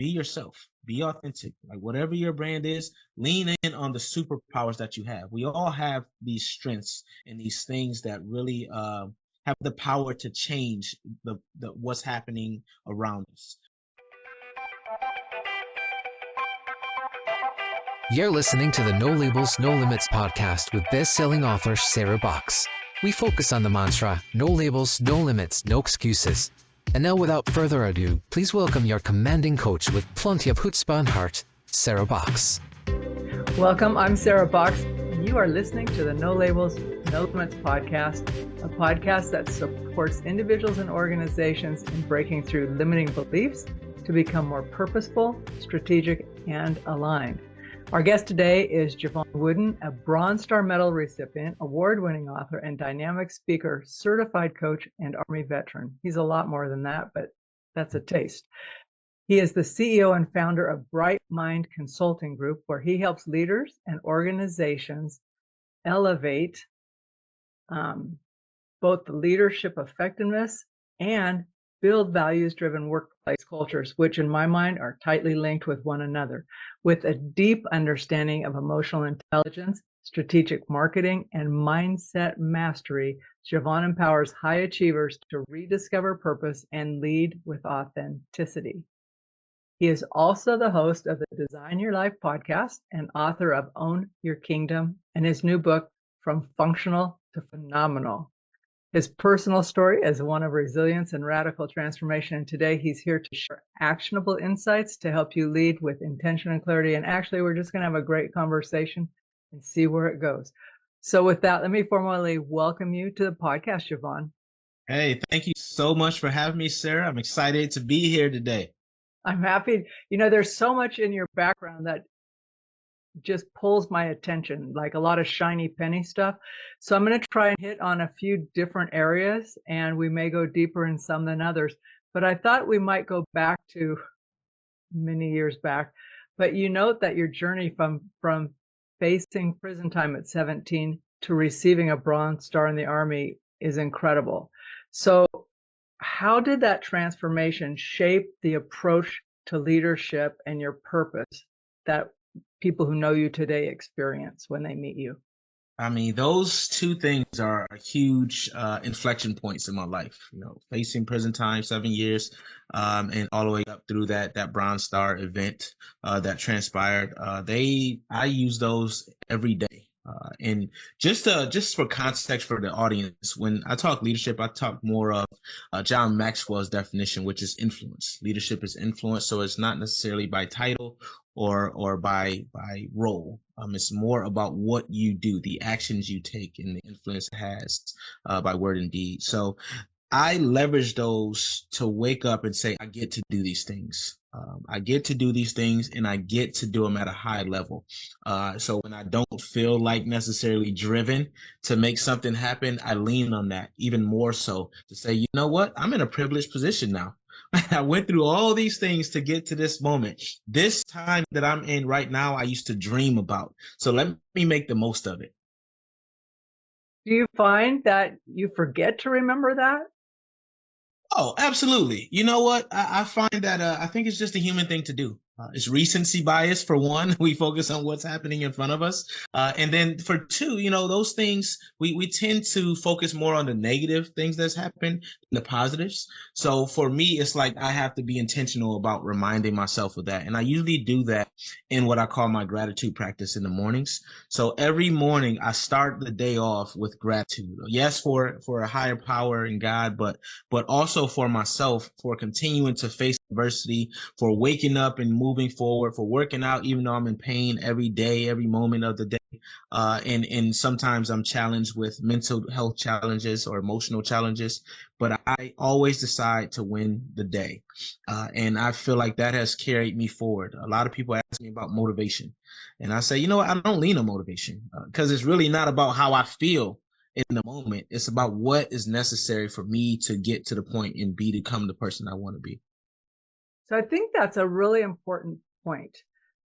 be yourself, be authentic. Like whatever your brand is, lean in on the superpowers that you have. We all have these strengths and these things that really have the power to change the what's happening around us. You're listening to the No Labels, No Limits podcast with best-selling author Sarah Boxx. We focus on the mantra, no labels, no limits, no excuses. And now without further ado, please welcome your commanding coach with plenty of chutzpah and heart, Sarah Boxx. Welcome, I'm Sarah Boxx. You are listening to the No Labels, No Limits podcast, a podcast that supports individuals and organizations in breaking through limiting beliefs to become more purposeful, strategic, and aligned. Our guest today is Jevon Wooden, a Bronze Star Medal recipient, award-winning author, and dynamic speaker, certified coach, and Army veteran. He's a lot more than that, but that's a taste. He is the CEO and founder of BrightMind Consulting Group, where he helps leaders and organizations elevate both the leadership effectiveness and build values-driven workplace cultures, which in my mind are tightly linked with one another. With a deep understanding of emotional intelligence, strategic marketing, and mindset mastery, Jevon empowers high achievers to rediscover purpose and lead with authenticity. He is also the host of the Design Your Life podcast and author of Own Your Kingdom and his new book, From Functional to Phenomenal. His personal story is one of resilience and radical transformation, and today he's here to share actionable insights to help you lead with intention and clarity. And actually, we're just going to have a great conversation and see where it goes. So with that, let me formally welcome you to the podcast, Jevon. Hey, thank you so much for having me, Sarah. I'm excited to be here today. I'm happy. You know, there's so much in your background that just pulls my attention, like a lot of shiny penny stuff. So I'm going to try and hit on a few different areas, and we may go deeper in some than others. But I thought we might go back to many years back. But you note that your journey from facing prison time at 17 to receiving a Bronze Star in the Army is incredible. So how did that transformation shape the approach to leadership and your purpose that people who know you today experience when they meet you? I mean, those two things are huge inflection points in my life. You know, facing prison time, 7 years, and all the way up through that Bronze Star event that transpired. I use those every day. And just for context for the audience, when I talk leadership, I talk more of John Maxwell's definition, which is influence. Leadership is influence, so it's not necessarily by title or by role. It's more about what you do, the actions you take, and the influence it has by word and deed. So I leverage those to wake up and say, I get to do these things. I get to do these things, and I get to do them at a high level. So when I don't feel like necessarily driven to make something happen, I lean on that even more so to say, you know what? I'm in a privileged position now. I went through all these things to get to this moment. This time that I'm in right now, I used to dream about. So let me make the most of it. Do you find that you forget to remember that? Oh, absolutely. You know what? I find that I think it's just a human thing to do. It's recency bias for one. We focus on what's happening in front of us. And then for two, you know, those things, we tend to focus more on the negative things that's happened than the positives. So for me, it's like I have to be intentional about reminding myself of that. And I usually do that in what I call my gratitude practice in the mornings. So every morning I start the day off with gratitude. Yes, for a higher power in God, but also for myself, for continuing to face adversity, for waking up and moving forward, for working out even though I'm in pain every day, every moment of the day. And sometimes I'm challenged with mental health challenges or emotional challenges, but I always decide to win the day. And I feel like that has carried me forward. A lot of people ask me about motivation, and I say, you know what, I don't lean on motivation because it's really not about how I feel in the moment. It's about what is necessary for me to get to the point and become the person I want to be. So I think that's a really important point,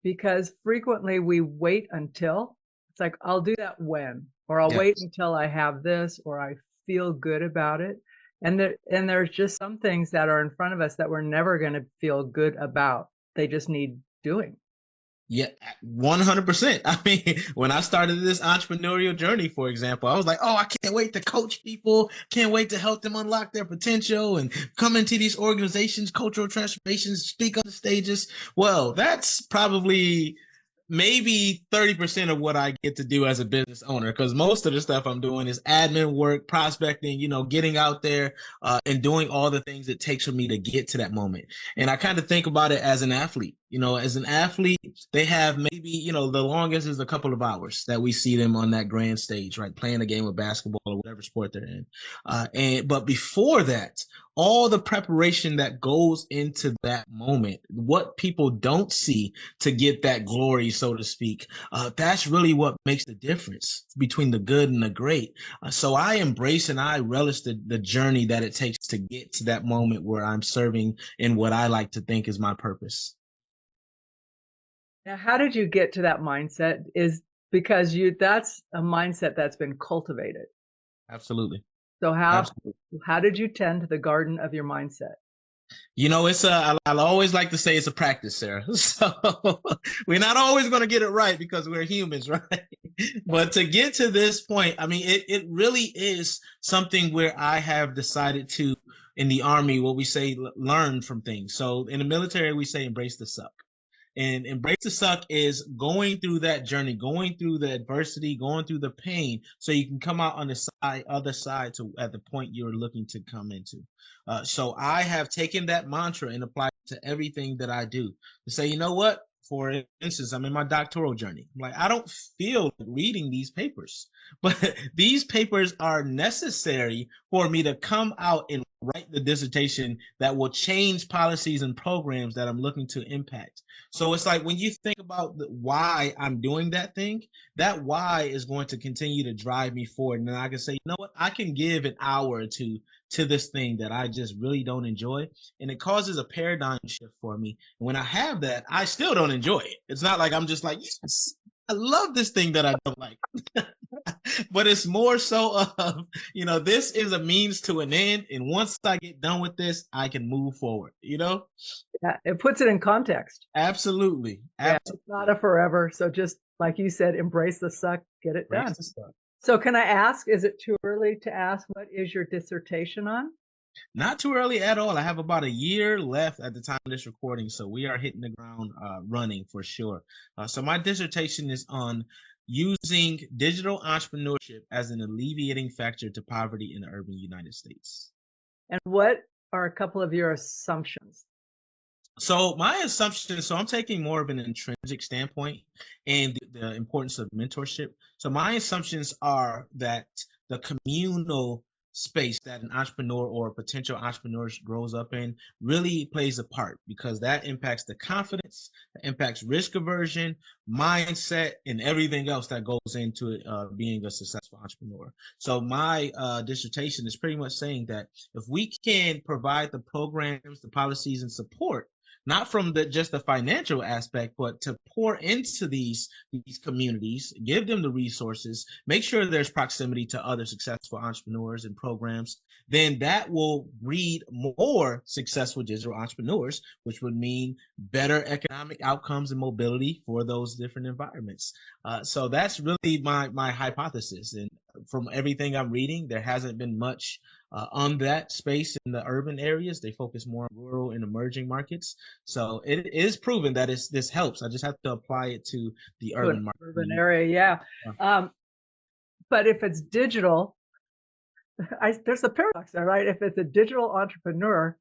because frequently we wait until it's like, I'll do that when, or I'll wait until I have this, or I feel good about it. And there's just some things that are in front of us that we're never going to feel good about. they just need doing. Yeah, 100%. I mean, when I started this entrepreneurial journey, for example, I was like, oh, I can't wait to coach people, can't wait to help them unlock their potential and come into these organizations, cultural transformations, speak on the stages. Well, that's probably maybe 30% of what I get to do as a business owner, because most of the stuff I'm doing is admin work, prospecting, getting out there and doing all the things it takes for me to get to that moment. And I kind of think about it as an athlete. As an athlete, they have maybe, the longest is a couple of hours that we see them on that grand stage, right? Playing a game of basketball or whatever sport they're in. But before that, all the preparation that goes into that moment, what people don't see to get that glory, so to speak, that's really what makes the difference between the good and the great. So I embrace and I relish the journey that it takes to get to that moment where I'm serving in what I like to think is my purpose. Now, how did you get to that mindset? Is because that's a mindset that's been cultivated. Absolutely. So Absolutely. how did you tend to the garden of your mindset? It's I always like to say it's a practice, Sarah. So we're not always going to get it right because we're humans, right? But to get to this point, I mean, it really is something where I have decided to, in the Army, what we say, learn from things. So in the military, we say embrace the suck. And embrace the suck is going through that journey, going through the adversity, going through the pain, so you can come out on the other side at the point you're looking to come into. So I have taken that mantra and applied it to everything that I do to say, you know what? For instance, I'm in my doctoral journey. I'm like, I don't feel like reading these papers, but these papers are necessary for me to come out and write the dissertation that will change policies and programs that I'm looking to impact. So it's like when you think about why I'm doing that thing, that why is going to continue to drive me forward. And then I can say, you know what, I can give an hour or two to this thing that I just really don't enjoy. And it causes a paradigm shift for me. And when I have that, I still don't enjoy it. It's not like I'm just like, yes, I love this thing that I don't like. But it's more so of, this is a means to an end. And once I get done with this, I can move forward, Yeah, it puts it in context. Absolutely. Yeah, it's not a forever. So just like you said, embrace the suck, get it done. So can I ask, is it too early to ask what is your dissertation on? Not too early at all. I have about a year left at the time of this recording, so we are hitting the ground running for sure. So my dissertation is on using digital entrepreneurship as an alleviating factor to poverty in the urban United States. And what are a couple of your assumptions? So my assumption, I'm taking more of an intrinsic standpoint and the importance of mentorship. So my assumptions are that the communal space that an entrepreneur or a potential entrepreneur grows up in really plays a part, because that impacts the confidence, impacts risk aversion, mindset, and everything else that goes into being a successful entrepreneur. So my dissertation is pretty much saying that if we can provide the programs, the policies, and support, not from just the financial aspect, but to pour into these communities, give them the resources, make sure there's proximity to other successful entrepreneurs and programs, then that will breed more successful digital entrepreneurs, which would mean better economic outcomes and mobility for those different environments. So that's really my hypothesis. And from everything I'm reading, there hasn't been much on that space in the urban areas. They focus more on rural and emerging markets. So it is proven that this helps. I just have to apply it to the urban market. Urban area, yeah. But if it's digital, there's a paradox there, right? If it's a digital entrepreneur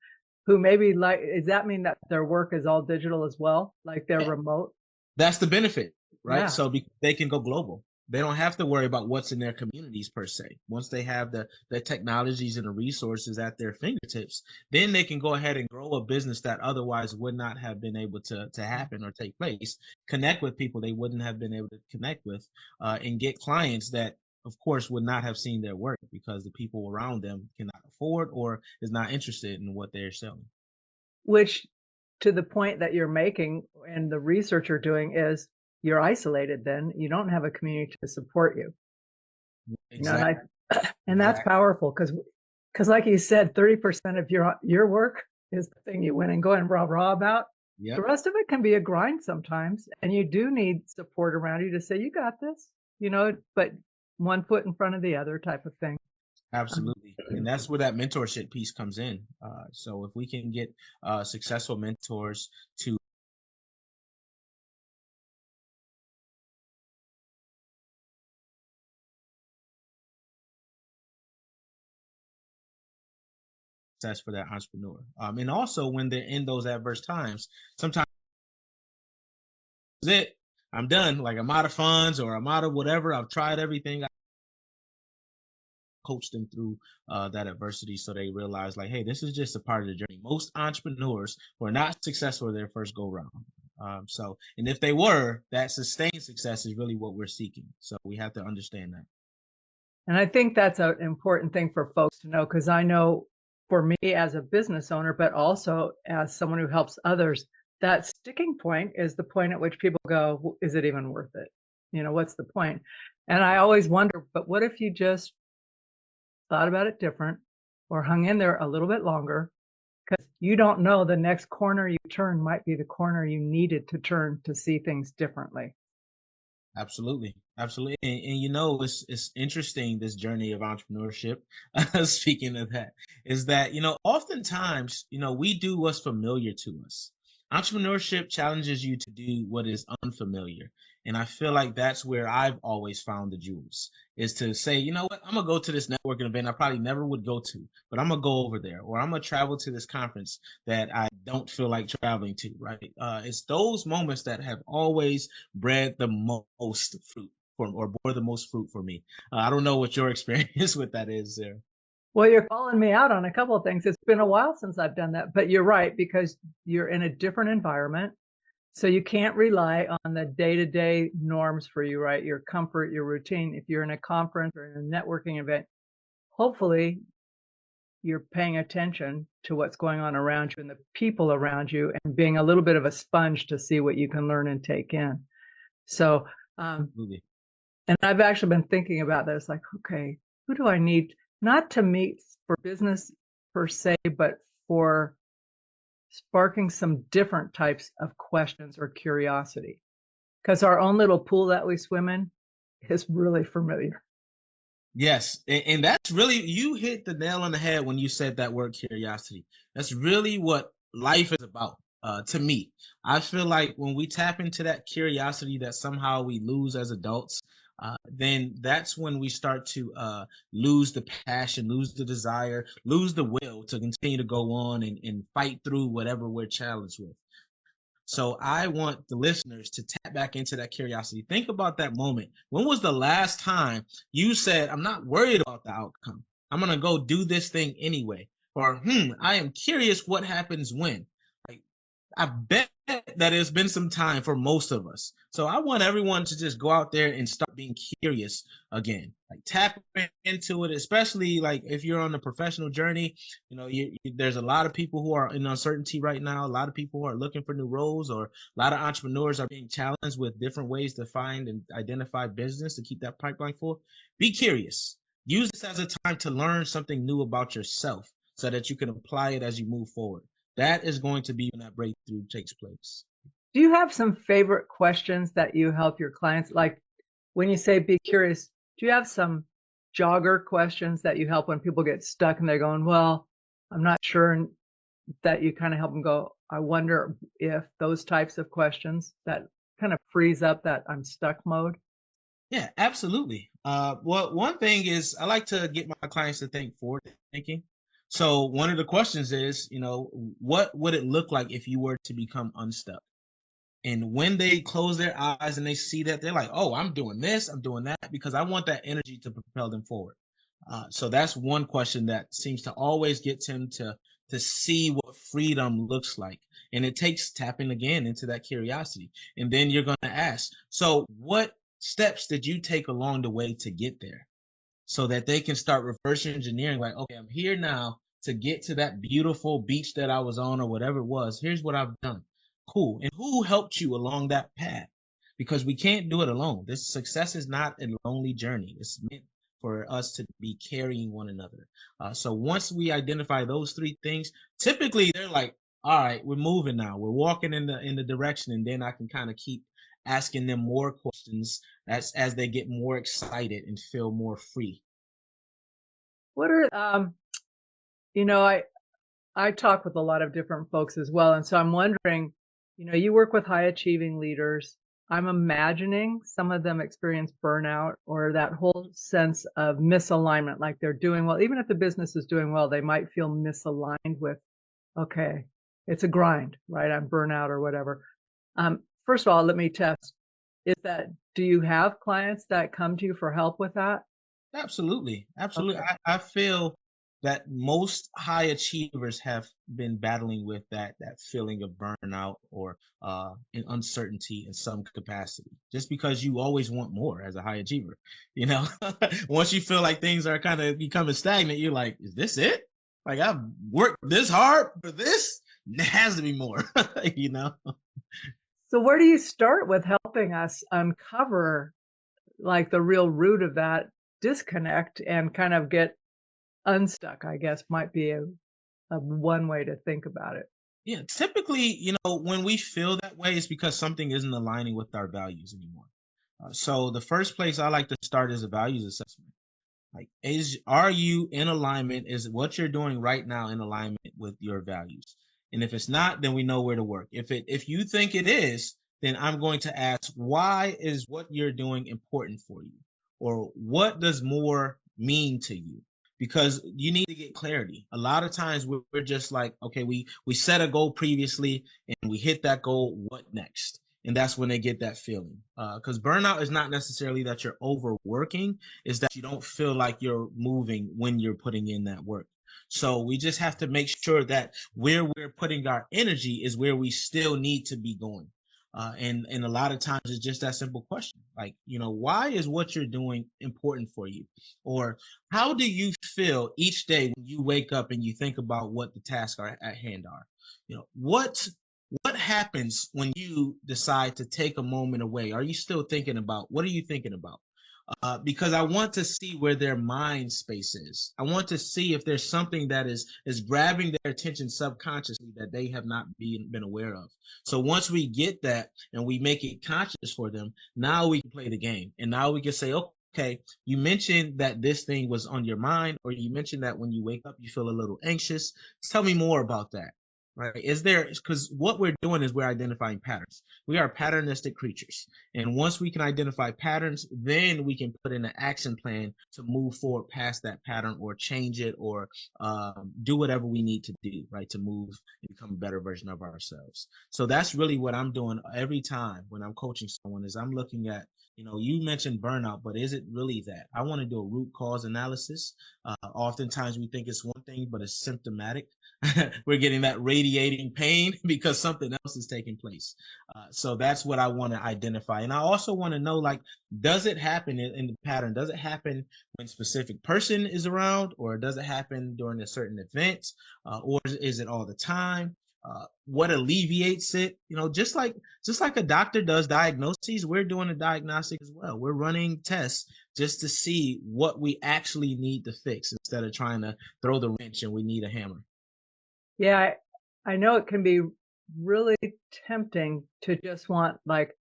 who maybe does that mean that their work is all digital as well? Like they're remote? That's the benefit, right? Yeah. So they can go global. They don't have to worry about what's in their communities per se. Once they have the technologies and the resources at their fingertips, then they can go ahead and grow a business that otherwise would not have been able to happen or take place, connect with people they wouldn't have been able to connect with, and get clients that, of course, would not have seen their work because the people around them cannot afford or is not interested in what they're selling. Which, to the point that you're making and the research you're doing, is you're isolated then. You don't have a community to support you. Exactly. And that's powerful because like you said, 30% of your work is the thing you win and go and rah-rah about. The Yep. rest of it can be a grind sometimes, and you do need support around you to say, you got this, but one foot in front of the other type of thing. Absolutely. And that's where that mentorship piece comes in. So if we can get successful mentors to success for that entrepreneur. And also when they're in those adverse times, sometimes it, I'm done. Like I'm out of funds or I'm out of whatever. I've tried everything. I coach them through that adversity so they realize like, hey, this is just a part of the journey. Most entrepreneurs who are not successful in their first go round. And if they were, that sustained success is really what we're seeking. So we have to understand that. And I think that's an important thing for folks to know, because I know for me as a business owner, but also as someone who helps others, that sticking point is the point at which people go, is it even worth it? What's the point? And I always wonder, but what if you just thought about it different or hung in there a little bit longer? Because you don't know, the next corner you turn might be the corner you needed to turn to see things differently. Absolutely. Absolutely. And it's interesting, this journey of entrepreneurship. Speaking of that, is that, oftentimes, we do what's familiar to us. Entrepreneurship challenges you to do what is unfamiliar. And I feel like that's where I've always found the jewels, is to say, you know what, I'm going to go to this networking event I probably never would go to, but I'm going to go over there, or I'm going to travel to this conference that I don't feel like traveling to, right? It's those moments that have always bred the most fruit or bore the most fruit for me. I don't know what your experience with that is there. Well, you're calling me out on a couple of things. It's been a while since I've done that, but you're right, because you're in a different environment. So you can't rely on the day-to-day norms for you, right? Your comfort, your routine. If you're in a conference or in a networking event, hopefully you're paying attention to what's going on around you and the people around you, and being a little bit of a sponge to see what you can learn and take in. So, Absolutely. and I've actually been thinking about this, like, okay, who do I need not to meet for business per se, but for sparking some different types of questions or curiosity? Because our own little pool that we swim in is really familiar. Yes, and that's really, you hit the nail on the head when you said that word curiosity. That's really what life is about. To me, I feel like when we tap into that curiosity that somehow we lose as adults, then that's when we start to lose the passion, lose the desire, lose the will to continue to go on and fight through whatever we're challenged with. So I want the listeners to tap back into that curiosity. Think about that moment. When was the last time you said, I'm not worried about the outcome. I'm going to go do this thing anyway. Or, I am curious what happens when. Like, I bet that it's been some time for most of us. So I want everyone to just go out there and start being curious again. Like tap into it, especially like if you're on a professional journey. There's a lot of people who are in uncertainty right now. A lot of people who are looking for new roles, or a lot of entrepreneurs are being challenged with different ways to find and identify business to keep that pipeline full. Be curious. Use this as a time to learn something new about yourself so that you can apply it as you move forward. That is going to be when that breakthrough takes place. Do you have some favorite questions that you help your clients? Like when you say be curious, do you have some jogger questions that you help when people get stuck and they're going, well, I'm not sure, and that you kind of help them go, I wonder if, those types of questions that kind of frees up that I'm stuck mode? Yeah, absolutely. Well, one thing is I like to get my clients to think forward thinking. So one of the questions is, what would it look like if you were to become unstuck? And when they close their eyes and they see that, they're like, oh, I'm doing this, I'm doing that, because I want that energy to propel them forward. So that's one question that seems to always get them to see what freedom looks like. And it takes tapping again into that curiosity. And then you're going to ask, so what steps did you take along the way to get there? So that they can start reverse engineering, like, okay, I'm here now to get to that beautiful beach that I was on or whatever it was. Here's what I've done. Cool. And who helped you along that path? Because we can't do it alone. This success is not a lonely journey. It's meant for us to be carrying one another. So once we identify those three things, typically they're like, all right, we're moving now. We're walking in the direction, and then I can kind of keep asking them more questions as they get more excited and feel more free. What are you know, I talk with a lot of different folks as well, and so I'm wondering, you work with high achieving leaders. I'm imagining some of them experience burnout or that whole sense of misalignment, like they're doing well. Even if the business is doing well, they might feel misaligned with, okay, it's a grind, right? I'm burnout or whatever. First of all, let me test. Do you have clients that come to you for help with that? Absolutely. Absolutely. Okay. I feel that most high achievers have been battling with that feeling of burnout or an uncertainty in some capacity. Just because you always want more as a high achiever, you know. Once you feel like things are kind of becoming stagnant, you're like, is this it? Like I've worked this hard for this? There has to be more, you know. So where do you start with helping us uncover like the real root of that disconnect and kind of get unstuck, I guess might be a one way to think about it. Yeah, typically, when we feel that way, it's because something isn't aligning with our values anymore. So the first place I like to start is a values assessment. Like, are you in alignment? Is what you're doing right now in alignment with your values? And if it's not, then we know where to work. If you think it is, then I'm going to ask, why is what you're doing important for you? Or what does more mean to you? Because you need to get clarity. A lot of times we're just like, okay, we set a goal previously and we hit that goal. What next? And that's when they get that feeling. Because burnout is not necessarily that you're overworking, is that you don't feel like you're moving when you're putting in that work. So we just have to make sure that where we're putting our energy is where we still need to be going. And a lot of times it's just that simple question, like, why is what you're doing important for you? Or how do you feel each day when you wake up and you think about what the tasks are at hand are? What happens when you decide to take a moment away? Are you still thinking about, what are you thinking about? Because I want to see where their mind space is. I want to see if there's something that is grabbing their attention subconsciously that they have not been aware of. So once we get that and we make it conscious for them, now we can play the game. And now we can say, okay, you mentioned that this thing was on your mind, or you mentioned that when you wake up, you feel a little anxious. Tell me more about that. Right? Because what we're doing is we're identifying patterns. We are patternistic creatures. And once we can identify patterns, then we can put in an action plan to move forward past that pattern or change it or do whatever we need to do, right, to move and become a better version of ourselves. So that's really what I'm doing every time when I'm coaching someone is I'm looking at, you mentioned burnout, but is it really that? I want to do a root cause analysis. Oftentimes we think it's one thing, but it's symptomatic. We're getting that radiating pain because something else is taking place. So that's what I want to identify. And I also want to know, like, does it happen in the pattern? Does it happen when a specific person is around, or does it happen during a certain event? Or is it all the time? What alleviates it? Just like a doctor does diagnoses, we're doing a diagnostic as well. We're running tests just to see what we actually need to fix instead of trying to throw the wrench and we need a hammer. Yeah, I know it can be really tempting to just want like,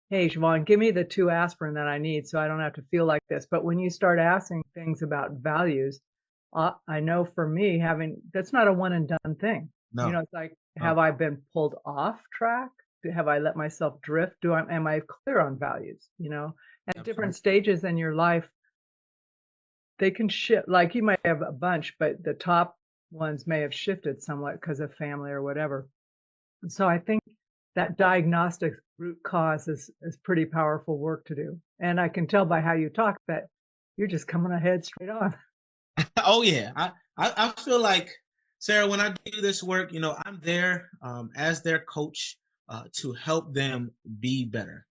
hey, Jevon, give me the 2 aspirin that I need so I don't have to feel like this. But when you start asking things about values, I know for me, that's not a one and done thing. No. It's like, have I been pulled off track? Have I let myself drift? Am I clear on values? At different stages in your life, they can shift. Like you might have a bunch, but the top ones may have shifted somewhat because of family or whatever. So I think that diagnostic root cause is pretty powerful work to do. And I can tell by how you talk that you're just coming ahead straight on. Oh yeah. I feel like, Sarah, when I do this work, I'm there as their coach to help them be better.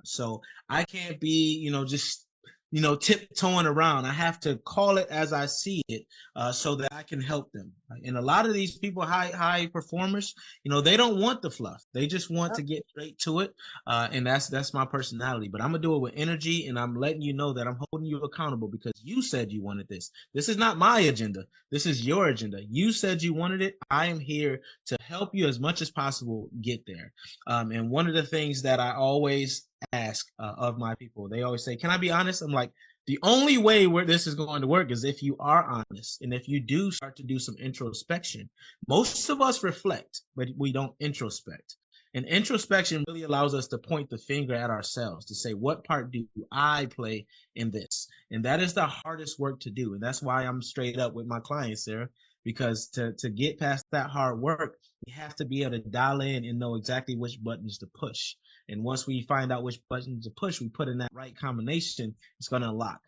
So I can't be, just tiptoeing around. I have to call it as I see it so that I can help them. Right? And a lot of these people, high performers, they don't want the fluff. They just want to get straight to it. And that's my personality. But I'm gonna do it with energy, and I'm letting you know that I'm holding you accountable because you said you wanted this. This is not my agenda. This is your agenda. You said you wanted it. I am here to help you as much as possible get there. And one of the things that I always ask of my people, they always say, "Can I be honest?" I'm like, the only way where this is going to work is if you are honest and if you do start to do some introspection. Most of us reflect, but we don't introspect. And introspection really allows us to point the finger at ourselves to say, what part do I play in this? And that is the hardest work to do. And that's why I'm straight up with my clients, Sarah, because to get past that hard work, you have to be able to dial in and know exactly which buttons to push. And once we find out which buttons to push, we put in that right combination, it's going to unlock.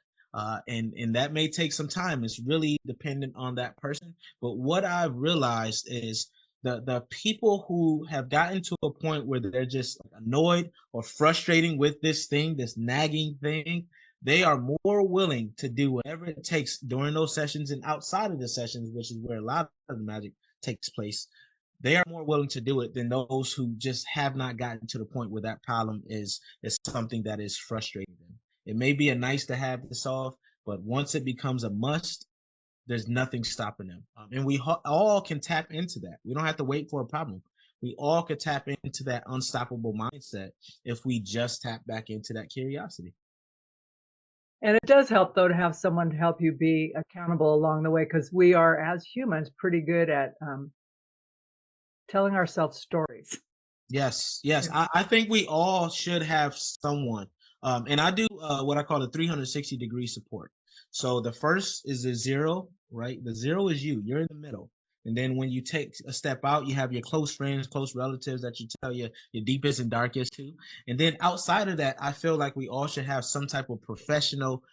And that may take some time. It's really dependent on that person. But what I've realized is the people who have gotten to a point where they're just annoyed or frustrating with this thing, this nagging thing, they are more willing to do whatever it takes during those sessions and outside of the sessions, which is where a lot of the magic takes place. They are more willing to do it than those who just have not gotten to the point where that problem is something that is frustrating them. It may be a nice to have to solve, but once it becomes a must, there's nothing stopping them. And we all can tap into that. We don't have to wait for a problem. We all could tap into that unstoppable mindset if we just tap back into that curiosity. And it does help, though, to have someone to help you be accountable along the way, because we are, as humans, pretty good at telling ourselves stories. Yes. I think we all should have someone. And I do what I call a 360-degree support. So the first is the zero, right? The zero is you. You're in the middle. And then when you take a step out, you have your close friends, close relatives that you tell your deepest and darkest to. And then outside of that, I feel like we all should have some type of professional,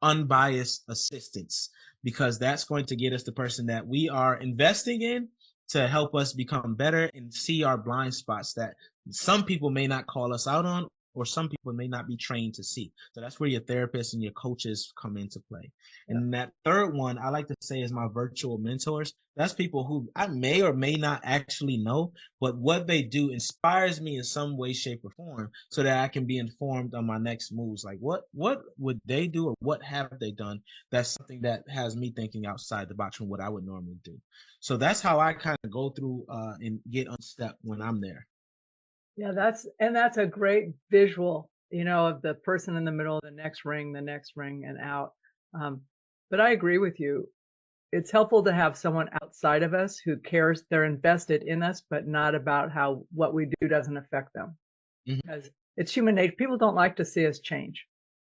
unbiased assistance, because that's going to get us the person that we are investing in to help us become better and see our blind spots that some people may not call us out on, or some people may not be trained to see. So that's where your therapists and your coaches come into play. And that third one, I like to say, is my virtual mentors. That's people who I may or may not actually know, but what they do inspires me in some way, shape, or form so that I can be informed on my next moves. Like what would they do, or what have they done? That's something that has me thinking outside the box from what I would normally do. So that's how I kind of go through and get unstuck when I'm there. Yeah, that's a great visual, of the person in the middle, the next ring, and out. But I agree with you. It's helpful to have someone outside of us who cares. They're invested in us, but not about how what we do doesn't affect them. Because it's human nature. People don't like to see us change.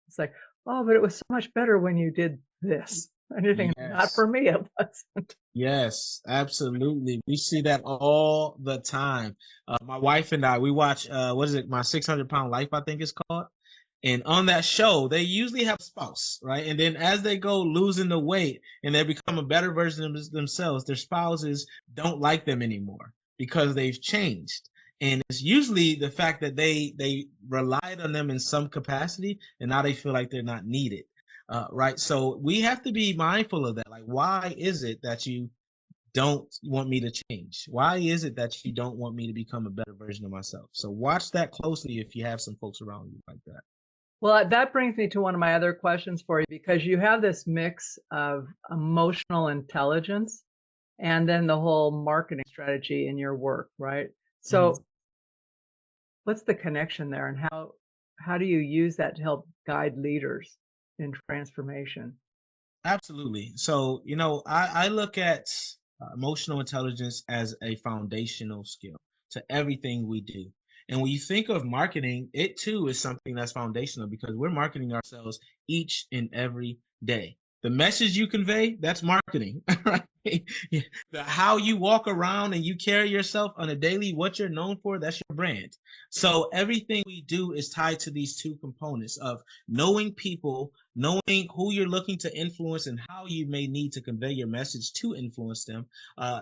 It's like, oh, but it was so much better when you did this. And you're thinking, not for me, it wasn't. Yes, absolutely. We see that all the time. My wife and I, we watch, what is it? My 600-Pound Life, I think it's called. And on that show, they usually have a spouse, right? And then as they go losing the weight and they become a better version of themselves, their spouses don't like them anymore because they've changed. And it's usually the fact that they relied on them in some capacity, and now they feel like they're not needed. Right. So we have to be mindful of that. Like, why is it that you don't want me to change? Why is it that you don't want me to become a better version of myself? So watch that closely if you have some folks around you like that. Well, that brings me to one of my other questions for you, because you have this mix of emotional intelligence and then the whole marketing strategy in your work, right? So what's the connection there, and how do you use that to help guide leaders in transformation? Absolutely. So, I look at emotional intelligence as a foundational skill to everything we do. And when you think of marketing, it too is something that's foundational, because we're marketing ourselves each and every day. The message you convey, that's marketing, right? How you walk around and you carry yourself on a daily, what you're known for, that's your brand. So everything we do is tied to these two components of knowing people, knowing who you're looking to influence and how you may need to convey your message to influence them,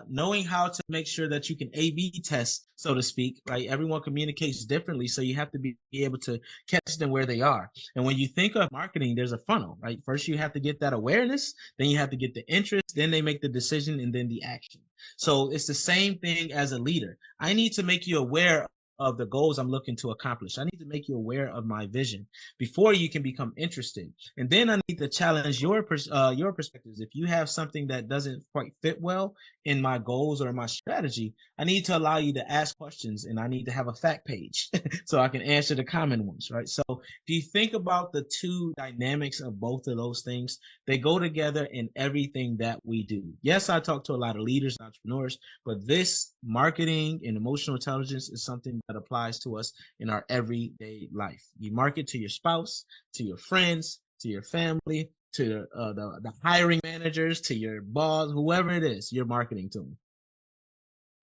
knowing how to make sure that you can A/B test, so to speak, right? Everyone communicates differently, so you have to be able to catch them where they are. And when you think of marketing, there's a funnel, right? First, you have to get that awareness, then you have to get the interest, then they make the decision decision and then the action. So it's the same thing as a leader. I need to make you aware of the goals I'm looking to accomplish. I need to make you aware of my vision before you can become interested. And then I need to challenge your perspectives. If you have something that doesn't quite fit well in my goals or my strategy, I need to allow you to ask questions, and I need to have a fact page so I can answer the common ones, right? So if you think about the two dynamics of both of those things, they go together in everything that we do. Yes, I talk to a lot of leaders, entrepreneurs, but this marketing and emotional intelligence is something that applies to us in our everyday life. You market to your spouse, to your friends, to your family, to the hiring managers, to your boss, whoever it is, you're marketing to them.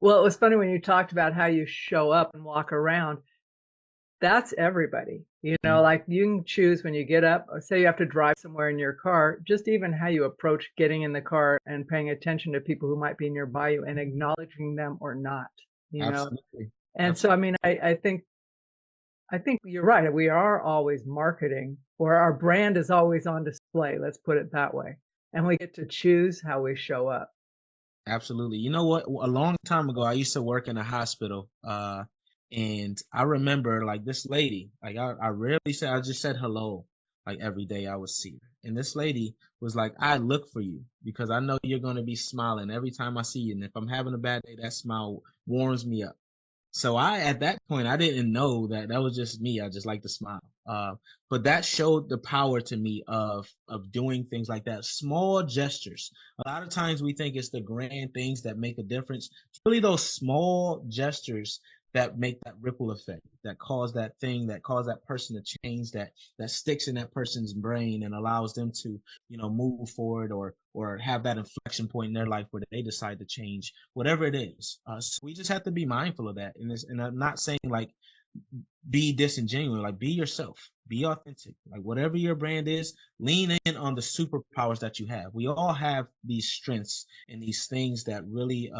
Well, it was funny when you talked about how you show up and walk around. That's everybody. You know, like you can choose when you get up, say you have to drive somewhere in your car, just even how you approach getting in the car and paying attention to people who might be nearby you and acknowledging them or not, you know. Absolutely. And so, I mean, I think you're right. We are always marketing, or our brand is always on display. Let's put it that way. And we get to choose how we show up. Absolutely. You know what? A long time ago, I used to work in a hospital. And I remember like this lady, like I rarely said, I just said hello, like every day I would see her. And this lady was like, I look for you because I know you're going to be smiling every time I see you. And if I'm having a bad day, that smile warms me up. So at that point, I didn't know that was just me. I just like to smile. But that showed the power to me of doing things like that. Small gestures. A lot of times we think it's the grand things that make a difference. It's really those small gestures that make that ripple effect, that cause that person to change, that sticks in that person's brain and allows them to, move forward or have that inflection point in their life where they decide to change, whatever it is. So we just have to be mindful of that. And I'm not saying like be disingenuous, like be yourself, be authentic, like whatever your brand is, lean in on the superpowers that you have. We all have these strengths and these things that really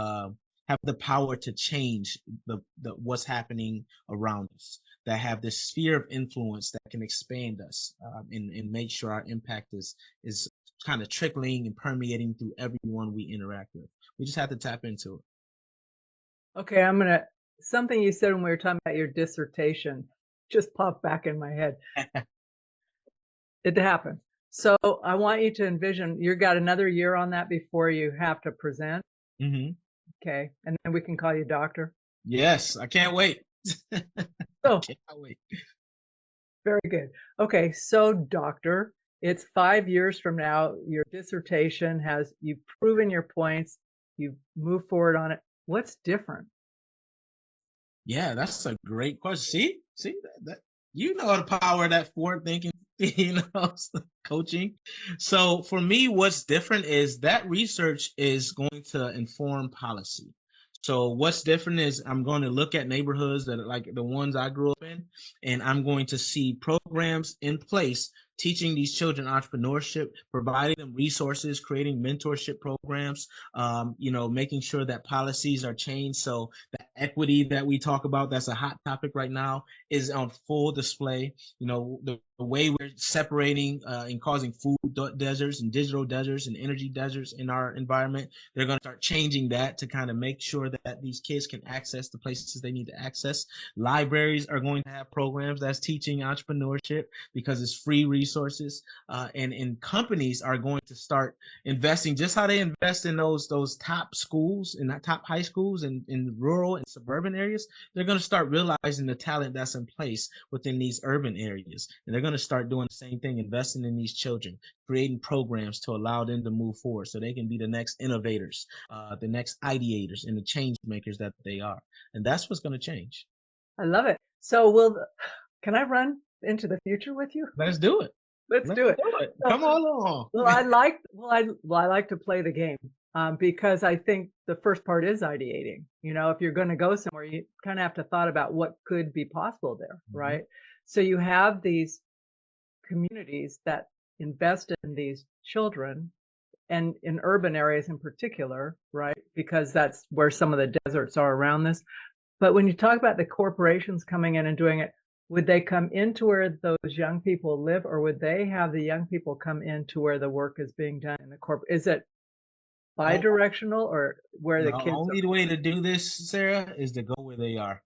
have the power to change the what's happening around us, that have this sphere of influence that can expand us and make sure our impact is kind of trickling and permeating through everyone we interact with. We just have to tap into it. Okay, something you said when we were talking about your dissertation just popped back in my head. It happened. So I want you to envision you got another year on that before you have to present. Mm-hmm. Okay, and then we can call you doctor. Yes, I can't wait. So, can't wait. Very good. Okay, so doctor, it's 5 years from now. Your dissertation you've proven your points. You've moved forward on it. What's different? Yeah, that's a great question. See that the power of that forward thinking, coaching. So for me, what's different is that research is going to inform policy. So what's different is I'm going to look at neighborhoods that are like the ones I grew up in, and I'm going to see programs in place teaching these children entrepreneurship, providing them resources, creating mentorship programs, making sure that policies are changed. So the equity that we talk about, that's a hot topic right now, is on full display. The way we're separating and causing food deserts and digital deserts and energy deserts in our environment, they're going to start changing that to kind of make sure that these kids can access the places they need to access. Libraries are going to have programs that's teaching entrepreneurship because it's free resources, and companies are going to start investing just how they invest in those top schools and top high schools in rural and suburban areas. They're going to start realizing the talent that's in place within these urban areas, and they're going to start doing the same thing, investing in these children, creating programs to allow them to move forward so they can be the next innovators, the next ideators, and the change makers that they are. And that's what's going to change. I love it. So can I run into the future with you? Let's do it. Let's do it. So, come on. Well, I like to play the game because I think the first part is ideating. If you're going to go somewhere, you kind of have to thought about what could be possible there, right? So you have these communities that invest in these children, and in urban areas in particular, right? Because that's where some of the deserts are around this. But when you talk about the corporations coming in and doing it, would they come into where those young people live, or would they have the young people come into where the work is being done in the corporate? Bidirectional, or where the The kids only way to do this, Sarah, is to go where they are.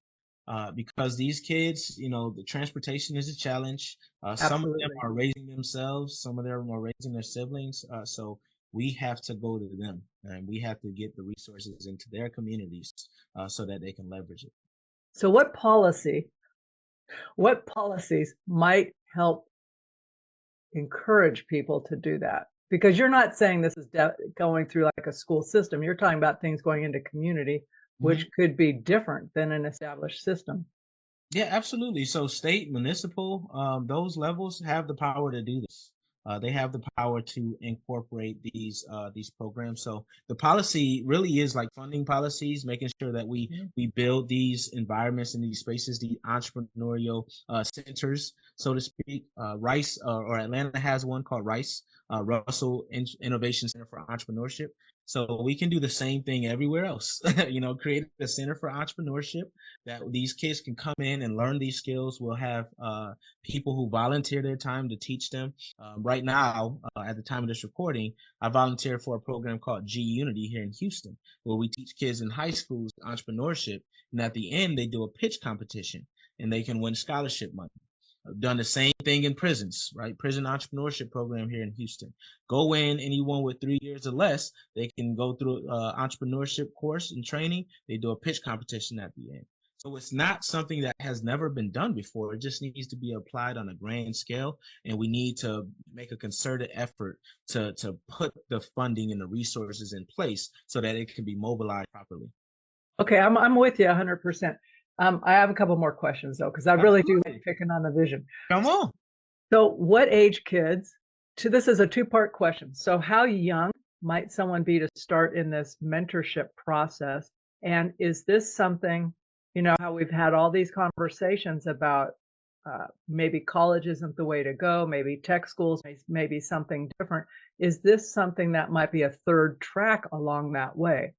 Because these kids, the transportation is a challenge. Some of them absolutely. are raising themselves, some of them are raising their siblings. So we have to go to them and we have to get the resources into their communities so that they can leverage it. So what policies might help encourage people to do that? Because you're not saying this is going through like a school system. You're talking about things going into community, which could be different than an established system. Yeah, absolutely. So state, municipal, those levels have the power to do this. They have the power to incorporate these programs. So the policy really is like funding policies, making sure that we build these environments and these spaces, the entrepreneurial centers, so to speak. Rice or Atlanta has one called Rice, Russell Innovation Center for Entrepreneurship. So we can do the same thing everywhere else. Create a center for entrepreneurship that these kids can come in and learn these skills. We'll have people who volunteer their time to teach them. Right now, at the time of this recording, I volunteer for a program called G Unity here in Houston, where we teach kids in high schools entrepreneurship. And at the end, they do a pitch competition and they can win scholarship money. I've done the same thing in prisons, right? Prison entrepreneurship program here in Houston. Go in, anyone with 3 years or less, they can go through entrepreneurship course and training. They do a pitch competition at the end. So it's not something that has never been done before. It just needs to be applied on a grand scale, and we need to make a concerted effort to put the funding and the resources in place so that it can be mobilized properly. Okay, I'm with you 100%. I have a couple more questions though, because I really do like picking on the vision. Come on. So what age kids, this is a two-part question. So how young might someone be to start in this mentorship process? And is this something, how we've had all these conversations about maybe college isn't the way to go, maybe tech schools, maybe something different. Is this something that might be a third track along that way?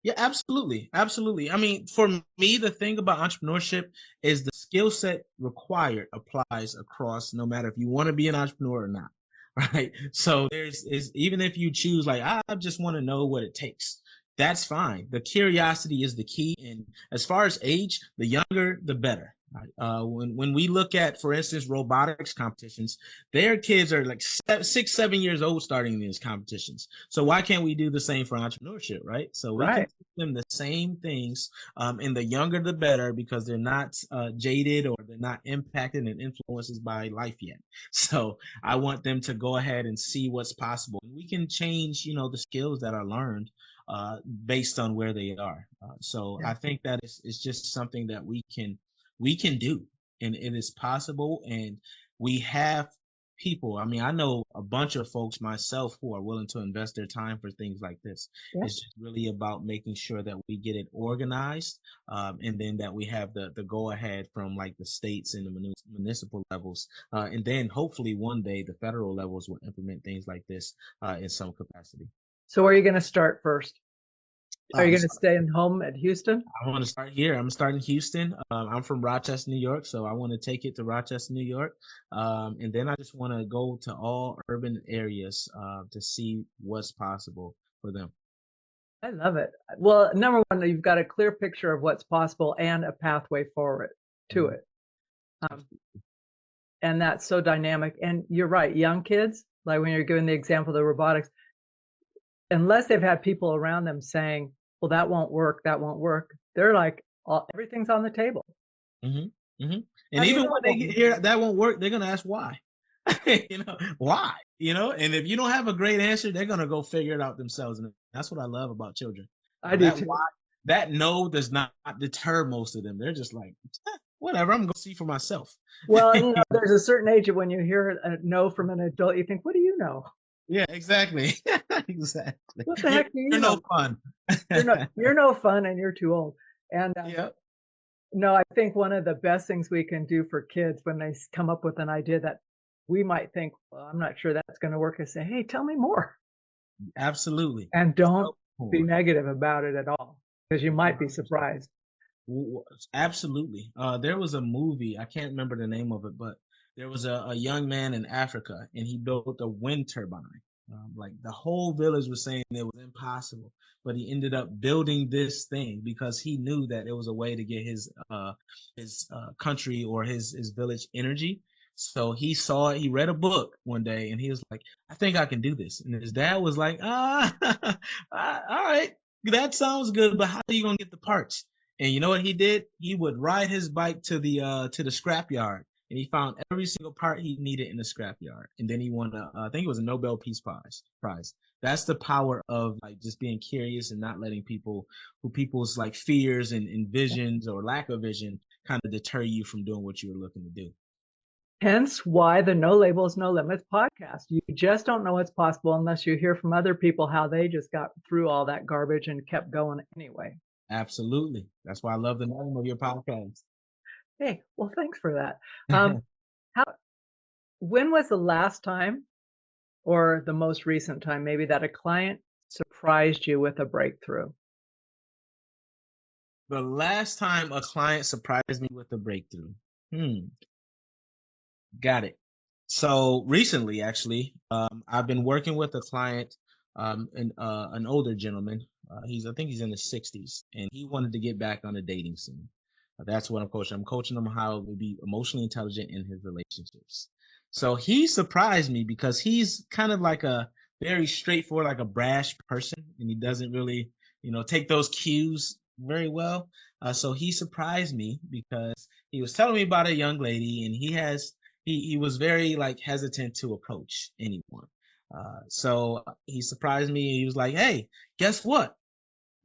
Yeah, absolutely. Absolutely. I mean, for me, the thing about entrepreneurship is the skill set required applies across no matter if you want to be an entrepreneur or not. Right. So even if you choose like, I just want to know what it takes, that's fine. The curiosity is the key. And as far as age, the younger, the better. When we look at, for instance, robotics competitions, their kids are like 6, 7 years old starting these competitions. So why can't we do the same for entrepreneurship, right? So we can teach them the same things, and the younger the better because they're not jaded or they're not impacted and influenced by life yet. So I want them to go ahead and see what's possible. We can change, the skills that are learned based on where they are. So I think that it's just something that we can do, and it is possible. And we have people. I mean, I know a bunch of folks myself who are willing to invest their time for things like this. It's just really about making sure that we get it organized, and then that we have the go ahead from like the states and the municipal levels, and then hopefully one day the federal levels will implement things like this in some capacity. So where are you going to start first? Are you going to stay in home at Houston? I want to start here. I'm starting Houston. I'm from Rochester, New York, so I want to take it to Rochester, New York. And then I just want to go to all urban areas to see what's possible for them. I love it. Well, number one, you've got a clear picture of what's possible and a pathway forward to it. And that's so dynamic. And you're right, young kids, like when you're giving the example of the robotics, unless they've had people around them saying, well, that won't work, they're like, everything's on the table. And even when they hear that won't work, they're going to ask why. Why? And if you don't have a great answer, they're going to go figure it out themselves. And that's what I love about children. I do too. That no does not deter most of them. They're just like, whatever, I'm going to see for myself. Well, there's a certain age of when you hear a no from an adult, you think, what do you know? Yeah, exactly. Exactly. What the heck do you know? You're no fun. You're no fun and you're too old. And no, I think one of the best things we can do for kids when they come up with an idea that we might think, well, I'm not sure that's going to work, is say, hey, tell me more. Absolutely. And don't be negative about it at all, because you might be surprised. Absolutely. There was a movie, I can't remember the name of it, but there was a young man in Africa, and he built a wind turbine. Like the whole village was saying it was impossible, but he ended up building this thing because he knew that it was a way to get his country or his village energy. So he saw it. He read a book one day, and he was like, "I think I can do this." And his dad was like, all right, that sounds good, but how are you gonna get the parts?" And you know what he did? He would ride his bike to the scrapyard, and he found every single part he needed in the scrapyard. And then he won I think it was a Nobel Peace Prize. That's the power of like just being curious and not letting people's like fears and visions or lack of vision kind of deter you from doing what you were looking to do. Hence why the No Labels, No Limits podcast. You just don't know what's possible unless you hear from other people how they just got through all that garbage and kept going anyway. Absolutely. That's why I love the name of your podcast. Hey, well, thanks for that. How? When was the last time or the most recent time maybe that a client surprised you with a breakthrough? The last time a client surprised me with a breakthrough. Got it. So recently, actually, I've been working with a client, an older gentleman. I think he's in his 60s, and he wanted to get back on the dating scene. That's what I'm coaching. I'm coaching him how to be emotionally intelligent in his relationships. So he surprised me because he's kind of like a very straightforward, like a brash person, and he doesn't really, take those cues very well. So he surprised me because he was telling me about a young lady, and he was very like hesitant to approach anyone. So he surprised me. He was like, "Hey, guess what?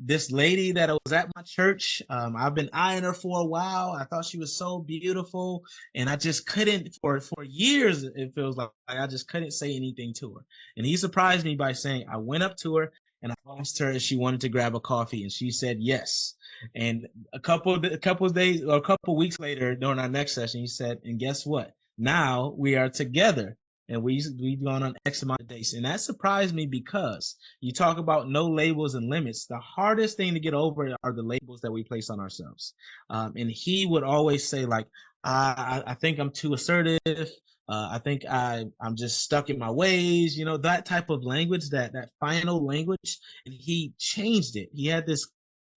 This lady that was at my church, I've been eyeing her for a while. I thought she was so beautiful, and I just couldn't for years. It feels like I just couldn't say anything to her." And he surprised me by saying, "I went up to her and I asked her if she wanted to grab a coffee, and she said yes." And a couple of days or a couple of weeks later, during our next session, he said, "And guess what? Now we are together." And we've gone on X amount of dates. And that surprised me because you talk about no labels and limits. The hardest thing to get over are the labels that we place on ourselves. And he would always say, like, I think I'm too assertive. I think I'm just stuck in my ways, that type of language, that final language. And he changed it. He had this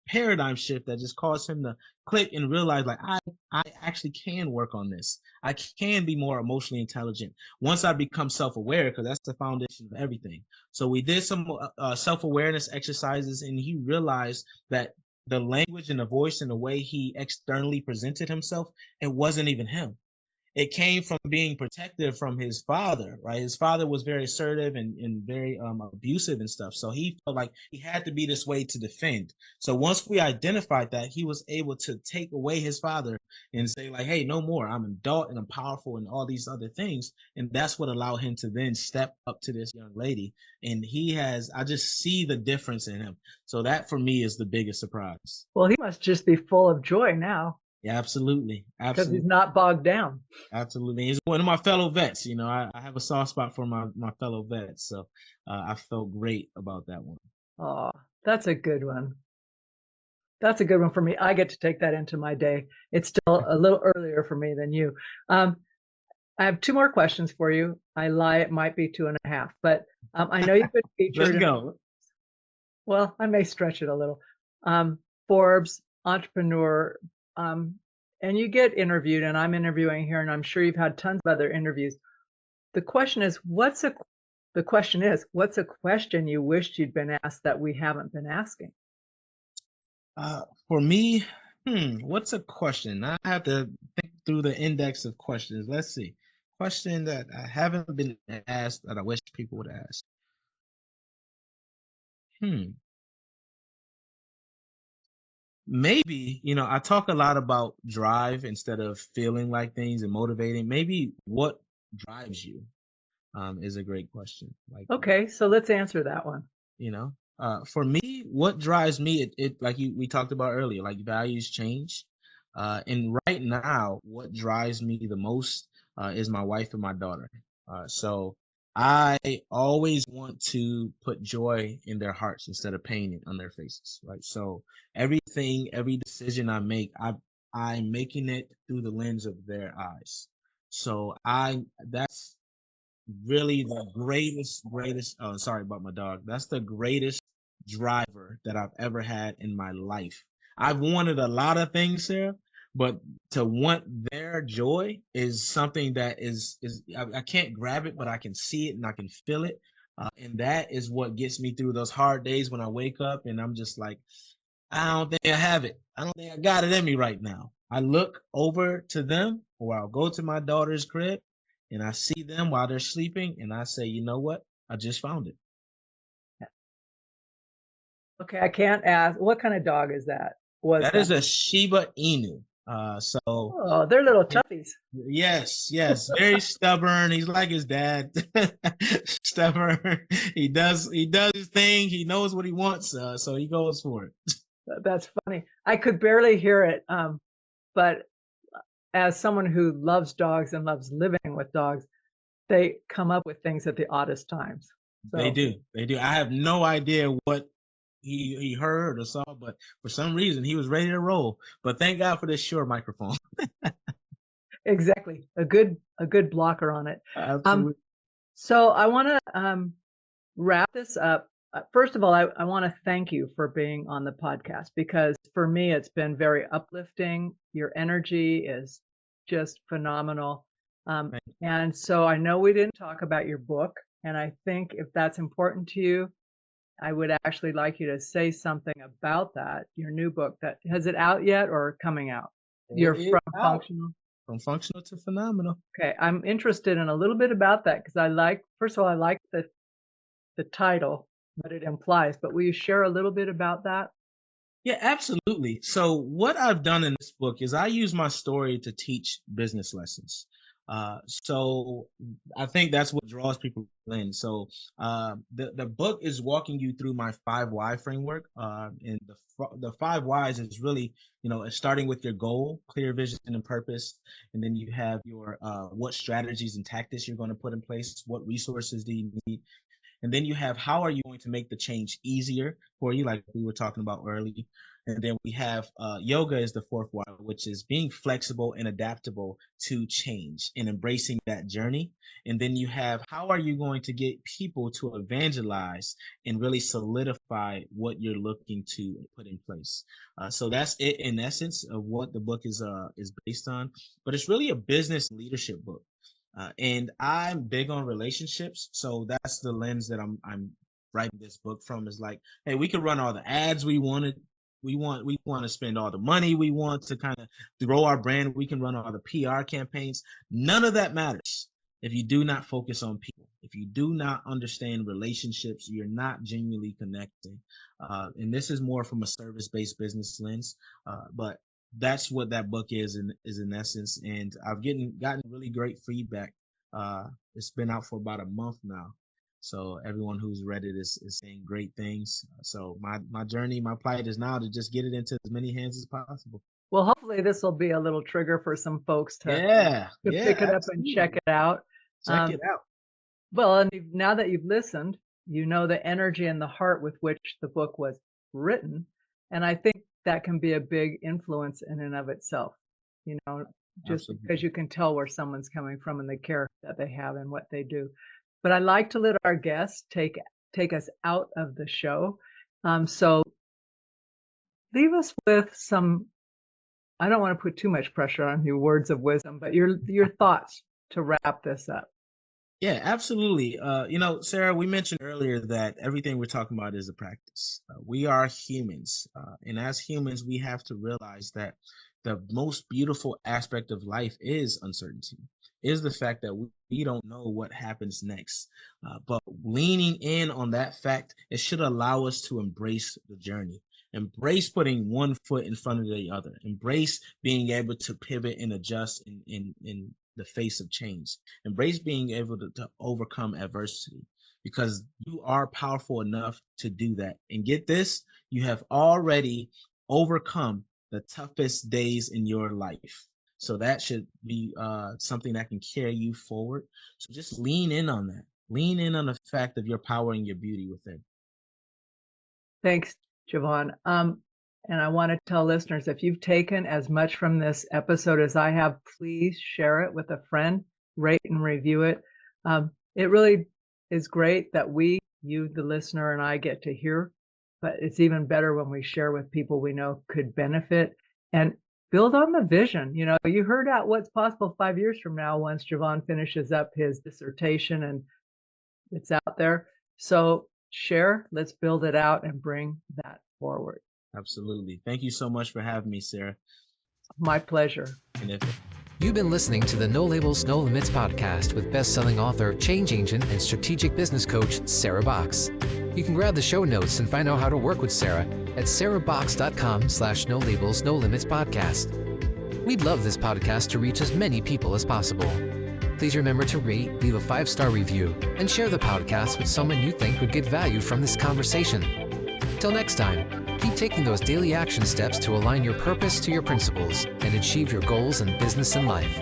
paradigm shift that just caused him to click and realize, like, I actually can work on this. I can be more emotionally intelligent once I become self-aware, because that's the foundation of everything. So we did some self-awareness exercises, and he realized that the language and the voice and the way he externally presented himself, it wasn't even him. It came from being protected from his father, right? His father was very assertive and very abusive and stuff. So he felt like he had to be this way to defend. So once we identified that, he was able to take away his father and say, like, "Hey, no more. I'm an adult and I'm powerful and all these other things." And that's what allowed him to then step up to this young lady. And I just see the difference in him. So that for me is the biggest surprise. Well, he must just be full of joy now Yeah, absolutely. because he's Absolutely. not bogged down. Absolutely. He's one of my fellow vets. I have a soft spot for my fellow vets. So I felt great about that one. Oh, that's a good one. That's a good one for me. I get to take that into my day. It's still a little earlier for me than you. I have two more questions for you. I lie, it might be 2.5, but I know you've been Let's featured. go. Well, I may stretch it a little. Forbes, Entrepreneur, and you get interviewed, and I'm interviewing here, and I'm sure you've had tons of other interviews. The question is, what's a question you wished you'd been asked that we haven't been asking? For me, what's a question? I have to think through the index of questions. Let's see. Question that I haven't been asked that I wish people would ask. Maybe, I talk a lot about drive instead of feeling like things and motivating. Maybe what drives you is a great question. Like, Okay, so let's answer that one. For me, what drives me, it like we talked about earlier, like values change. And right now, what drives me the most is my wife and my daughter. So I always want to put joy in their hearts instead of pain on their faces, right? So every decision I make, I'm making it through the lens of their eyes. So that's really the greatest, oh, sorry about my dog. That's the greatest driver that I've ever had in my life. I've wanted a lot of things, Sarah, but to want their joy is something that I can't grab it, but I can see it and I can feel it. And that is what gets me through those hard days when I wake up and I'm just like, I don't think I have it. I don't think I got it in me right now. I look over to them, or I'll go to my daughter's crib and I see them while they're sleeping, and I say, you know what? I just found it. Okay, I can't ask. What kind of dog is that? That is a Shiba Inu. So Oh, they're little toughies. yes, very stubborn. He's like his dad, stubborn. He does his thing. He knows what he wants, so he goes for it. That's funny. I could barely hear it, but as someone who loves dogs and loves living with dogs, they come up with things at the oddest times. So, They do. I have no idea what he heard or saw, but for some reason he was ready to roll. But thank God for this Shure microphone. exactly, a good blocker on it. Absolutely. So I want to wrap this up. First of all, I want to thank you for being on the podcast, because for me it's been very uplifting. Your energy is just phenomenal. And so I know we didn't talk about your book, and I think if that's important to you, I would actually like you to say something about that, your new book. That has it out yet or coming out? You're from Functional? From Functional to Phenomenal. Okay, I'm interested in a little bit about that, because first of all, I like the title, what it implies, but will you share a little bit about that? Yeah, absolutely. So what I've done in this book is I use my story to teach business lessons. So I think that's what draws people in. So the book is walking you through my 5 why framework. And the 5 whys is really, starting with your goal, clear vision and purpose. And then you have your what strategies and tactics you're going to put in place, what resources do you need. And then you have how are you going to make the change easier for you, like we were talking about earlier. And then we have yoga is the 4th why, which is being flexible and adaptable to change and embracing that journey. And then you have how are you going to get people to evangelize and really solidify what you're looking to put in place. So that's it in essence of what the book is based on. But it's really a business leadership book. And I'm big on relationships, so that's the lens that I'm writing this book from. Is like, hey, we can run all the ads we want to spend all the money we want to kind of grow our brand. We can run all the PR campaigns. None of that matters if you do not focus on people. If you do not understand relationships, you're not genuinely connecting. And this is more from a service-based business lens, but that's what that book is in essence. And I've gotten really great feedback. It's been out for about a month now. So everyone who's read it is saying great things. So my journey, my plight is now to just get it into as many hands as possible. Well, hopefully this will be a little trigger for some folks to pick it up and check it out. Check it out. Well, and now that you've listened, you know the energy and the heart with which the book was written. And I think that can be a big influence in and of itself, just Absolutely. Because you can tell where someone's coming from and the care that they have and what they do. But I like to let our guests take us out of the show. So leave us with some, I don't want to put too much pressure on you, words of wisdom, but your thoughts to wrap this up. Yeah, absolutely. Sarah, we mentioned earlier that everything we're talking about is a practice. We are humans. And as humans, we have to realize that the most beautiful aspect of life is uncertainty, is the fact that we don't know what happens next. But leaning in on that fact, it should allow us to embrace the journey. Embrace putting one foot in front of the other. Embrace being able to pivot and adjust in the face of change. Embrace being able to overcome adversity, because you are powerful enough to do that. And get this, you have already overcome the toughest days in your life. So that should be something that can carry you forward. So just lean in on that. Lean in on the fact of your power and your beauty within. Thanks, Jevon. And I want to tell listeners, if you've taken as much from this episode as I have, please share it with a friend, rate and review it. It really is great that you, the listener, and I get to hear, but it's even better when we share with people we know could benefit and build on the vision. You know, you heard out what's possible 5 years from now once Jevon finishes up his dissertation and it's out there. So share, let's build it out and bring that forward. Absolutely. Thank you so much for having me, Sarah. My pleasure. You've been listening to the No Labels, No Limits podcast with best-selling author, change agent, and strategic business coach, Sarah Boxx. You can grab the show notes and find out how to work with Sarah at sarahboxx.com/No Labels, No Limits podcast. We'd love this podcast to reach as many people as possible. Please remember to rate, leave a 5-star review, and share the podcast with someone you think would get value from this conversation. Till next time, keep taking those daily action steps to align your purpose to your principles and achieve your goals in business and life.